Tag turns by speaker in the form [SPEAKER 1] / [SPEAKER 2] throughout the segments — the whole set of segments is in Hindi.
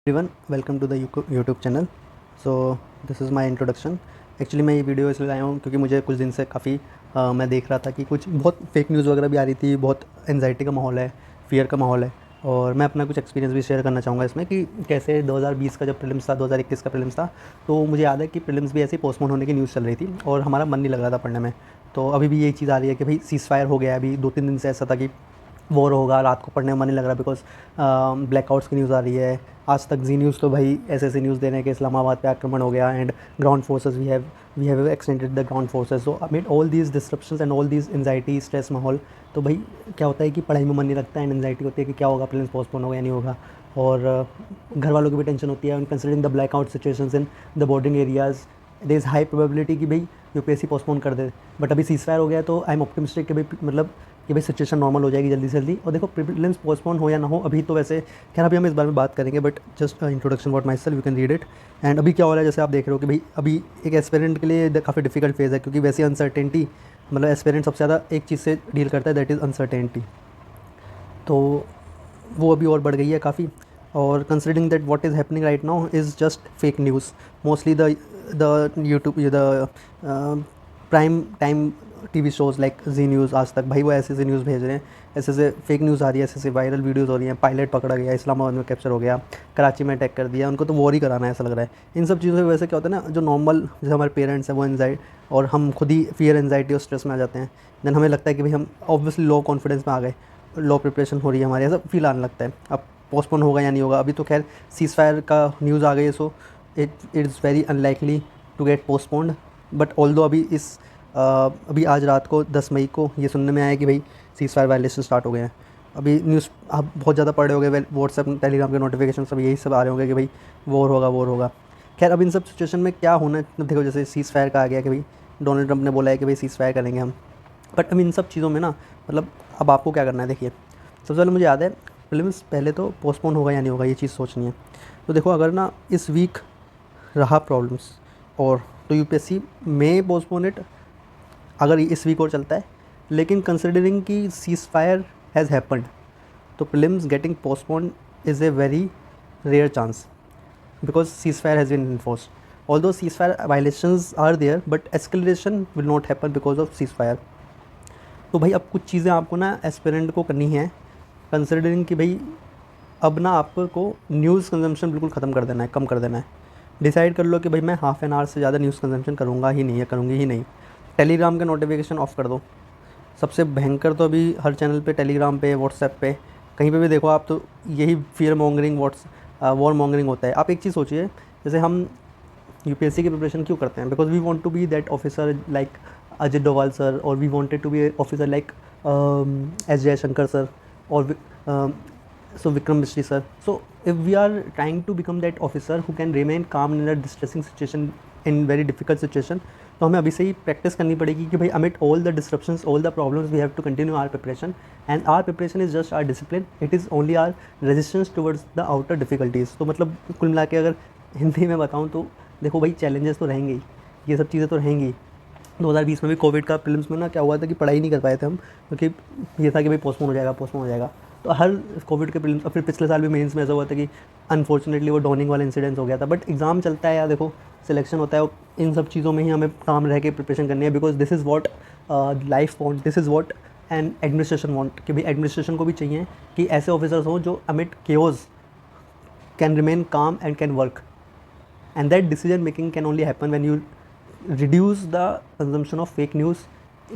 [SPEAKER 1] Everyone welcome to the YouTube channel. So this is my introduction. Actually मैं ये वीडियो इसलिए लाया हूँ क्योंकि मुझे कुछ दिन से काफ़ी मैं देख रहा था कि कुछ बहुत फेक न्यूज़ वगैरह भी आ रही थी, बहुत एंजाइटी का माहौल है, फ़ियर का माहौल है। और मैं अपना कुछ एक्सपीरियंस भी शेयर करना चाहूँगा इसमें कि कैसे 2020 का जब प्रीलिम्स था, 2021 का प्रीलिम्स था, तो मुझे याद है कि प्रीलिम्स भी ऐसे ही पोस्टपोन होने की न्यूज़ चल रही थी और हमारा मन नहीं लग रहा था पढ़ने में। तो अभी भी यही चीज़ आ रही है कि भाई सीज़ फायर हो गया है। अभी 2-3 दिन से ऐसा था कि वॉर होगा, रात को पढ़ने में मन नहीं लग रहा बिकॉज ब्लैकआउट्स की न्यूज़ आ रही है। आज तक जी न्यूज़ तो भाई ऐसे न्यूज़ दे रहे हैं कि इस्लामाबाद पे आक्रमण हो गया and ground forces we have extended the ground forces. So amid all these disruptions and all these anxiety stress माहौल, तो भाई क्या होता है कि पढ़ाई में मन नहीं लगता एंड एंजाइटी होती है कि क्या होगा, प्लेन्स पोस्टपोन होगा या नहीं होगा। और घर वालों की भी टेंशन होती है considering the blackout situations in the bordering areas. There is high probability कि भाई यूपीएससी पोस्टपोन कर दे। बट अभी सीज़ फायर हो गया तो आई एम ऑप्टिमिस्टिक कि भाई मतलब कि भाई सिचुएशन नॉर्मल हो जाएगी जल्दी से जल्दी। और देखो प्रीलिम्स पोस्टपोन हो या ना हो, अभी तो वैसे खैर अभी हम इस बारे में बात करेंगे, but just introduction about my self, you can read it. And अभी क्या हो रहा है, जैसे आप देख रहे हो कि भाई अभी एक एस्पिरेंट के लिए काफ़ी डिफिकल्ट फेज़ है क्योंकि वैसे अनसर्टेनिटी, मतलब एस्पिरेंट सबसे ज़्यादा एक चीज़ से डील करता है, दैट इज़ अनसर्टेनिटी। तो वो अभी और बढ़ गई है काफ़ी। और considering that what is happening right now is just fake news mostly. The YouTube the prime time TV shows like Zee news, Aaj Tak, भाई वो ऐसे ऐसे न्यूज़ भेज रहे हैं, ऐसे ऐसे फेक न्यूज़ आ रही है, ऐसे ऐसे वायरल वीडियोज़ हो रही हैं। पायलट पकड़ा गया, इस्लामाबाद में कैप्चर हो गया, कराची में अटैक कर दिया, उनको तो वॉर ही कराना है ऐसा लग रहा है। इन सब चीज़ों की वजह से क्या होता है ना, जो नॉर्मल जैसे हमारे पेरेंट्स हैं वो एंजाइटी और हम खुद ही फियर एंजाइटी और स्ट्रेस में आ जाते हैं। देन हमें लगता है कि भाई हम ऑब्वियसली लो कॉन्फिडेंस में आ गए, लो प्रिपरेशन हो रही है हमारी, ऐसा फील आने लगता है। अब पोस्टपोन होगा या नहीं होगा, अभी तो खैर सीज़ फायर का न्यूज़ आ गई है, so it is very unlikely to get postponed. But although अभी आज रात को 10 मई को ये सुनने में आया कि भाई सीज़ फायर वायलेशन स्टार्ट हो गए हैं। अभी न्यूज़ आप बहुत ज़्यादा पढ़ रहे होंगे, व्हाट्सएप टेलीग्राम के नोटिफिकेशन सब यही सब आ रहे होंगे कि भाई वॉर होगा, वॉर होगा। खैर अब इन सब सिचुएशन में क्या होना है, देखो जैसे सीज़ फायर का आ गया कि भाई डोनाल्ड ट्रंप ने बोला है कि भाई सीज़ फायर करेंगे हम। बट अब इन सब चीज़ों में ना, मतलब अब आपको क्या करना है, देखिए सबसे पहले मुझे याद है प्रीलिम्स पहले तो पोस्टपोन होगा या नहीं होगा ये चीज़ सोचनी है। तो देखो अगर ना इस वीक रहा प्रॉब्लम्स और तो यूपीएससी में पोस्टपोन इट, अगर इस वीक और चलता है। लेकिन कंसिडरिंग कि सीज़ फायर हैज़ हैपन्ड, तो prelims getting postpone is a very rare chance because ceasefire has been enforced. Although ceasefire violations are there, but escalation will not happen because of ceasefire. तो भाई अब कुछ चीज़ें आपको ना एस्पिरेंट को करनी है, कंसिडरिंग कि भाई अब ना आपको न्यूज़ कंजम्पशन बिल्कुल ख़त्म कर देना है, कम कर देना है। डिसाइड कर लो कि भाई मैं हाफ़ एन आवर से ज़्यादा न्यूज़ कंजम्पशन करूँगा ही नहीं, या करूँगी ही नहीं। टेलीग्राम का नोटिफिकेशन ऑफ़ कर दो। सबसे भयंकर तो अभी हर चैनल पे, टेलीग्राम पे, व्हाट्सएप पे, कहीं पे भी देखो आप तो यही फियर मॉन्गरिंग, वॉर मॉन्गरिंग होता है। आप एक चीज़ सोचिए, जैसे हम यूपीएससी की प्रिपरेशन क्यों करते हैं, because we want to be that officer like Ajit Doval sir, और we wanted to be officer like S Jaishankar sir, और so Vikram Mistry sir. So if we are trying to become that officer who can remain calm in a distressing situation, in very difficult situation, तो हमें अभी से ही प्रैक्टिस करनी पड़ेगी कि भाई amid all the disruptions, all the problems, we have to continue our preparation, and our preparation is just our discipline. It is only our resistance towards the outer difficulties. तो मतलब कुल मिला के अगर हिंदी में बताऊँ तो देखो भाई चैलेंजेस तो रहेंगे ही, ये सब चीज़ें तो रहेंगी। 2020 में भी कोविड का प्रीलिम्स में ना क्या हुआ था कि पढ़ाई नहीं कर पाए थे हम, क्योंकि ये था कि भाई पोस्टपोन हो जाएगा, पोस्टपोन हो जाएगा। तो हर कोविड के प्रीलिम्स, और फिर पिछले साल भी मेंस में ऐसा हुआ था कि अनफॉर्चुनेटली वो डॉनिंग वाला इंसिडेंस हो गया था। बट एग्ज़ाम चलता है या देखो सिलेक्शन होता है, इन सब चीज़ों में ही हमें काम रह के प्रिपरेशन करनी है, because this is what life want, this is what and administration want, कि भाई एडमिनिस्ट्रेशन को भी चाहिए कि ऐसे ऑफिसर्स हों जो अमिड केओस कैन रिमेन काम and can work, and that decision making can only happen when you reduce the consumption of fake news,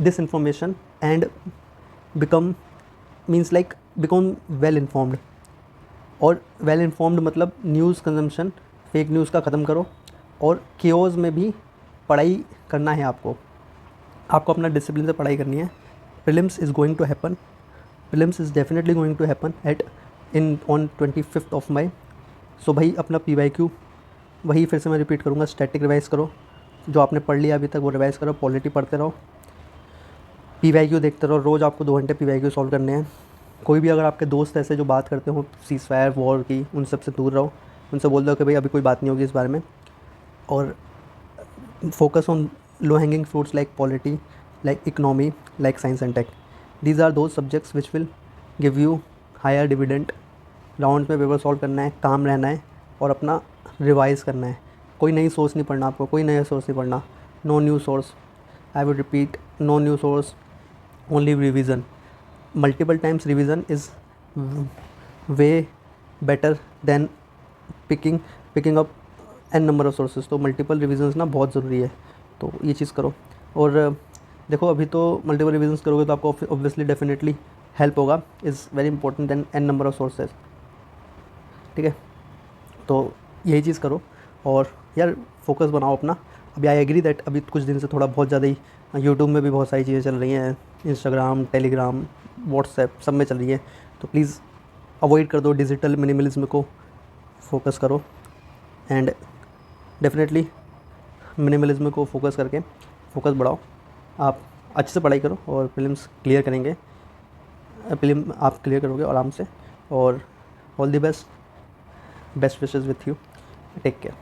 [SPEAKER 1] disinformation, and become means like become well informed. और वेल इन्फॉर्म्ड मतलब न्यूज़ कंजम्पशन, फेक न्यूज़ का ख़त्म करो, और केओस में भी पढ़ाई करना है आपको अपना डिसिप्लिन से पढ़ाई करनी है। Prelims is going to happen, prelims is definitely going to happen at in on 25 of May. So भाई अपना PYQ वही फिर से मैं रिपीट करूँगा, स्टैटिक रिवाइज़ करो, जो आपने पढ़ लिया अभी तक वो रिवाइज़ करो, पॉलिटी पढ़ते रहो, PYQ देखते रहो, रोज़ आपको 2 घंटे PYQ सॉल्व करने हैं। कोई भी अगर आपके दोस्त ऐसे जो बात करते हो सीज़ फायर वॉर की, उन सब से दूर रहो, उनसे बोल दो कि भाई अभी कोई बात नहीं होगी इस बारे में। और focus on low hanging fruits like polity, like economy, like science and tech. These are those subjects which will give you higher dividend. Round में पेपर सॉल्व करना है, काम रहना है, और अपना रिवाइज़ करना है। कोई नई सोर्स नहीं पढ़ना आपको, कोई नया सोर्स नहीं पढ़ना। No new source, I would repeat, no new source, only revision. Multiple times revision is way better than picking up an number of sources. तो मल्टीपल रिविजन्स ना बहुत ज़रूरी है, तो ये चीज़ करो। और देखो अभी तो मल्टीपल रिविजन्स करोगे तो आपको ऑब्वियसली डेफिनेटली हेल्प होगा, is very important then an number of sources, ठीक है। तो यही चीज़ करो और यार फोकस बनाओ अपना। अभी आई एग्री दैट अभी कुछ दिन से थोड़ा बहुत ज़्यादा ही यूट्यूब में भी बहुत सारी चीज़ें चल रही हैं, इंस्टाग्राम, टेलीग्राम, व्हाट्सएप सब में चल रही है, तो प्लीज़ अवॉइड कर दो, डिजिटल मिनिमलिज्म को फोकस करो। एंड डेफिनेटली मिनिमलिज्म को फोकस करके फोकस बढ़ाओ। आप अच्छे से पढ़ाई करो और प्रीलिम्स क्लियर करेंगे, प्रीलिम आप क्लियर करोगे आराम से। और all the best, best wishes with you, take care.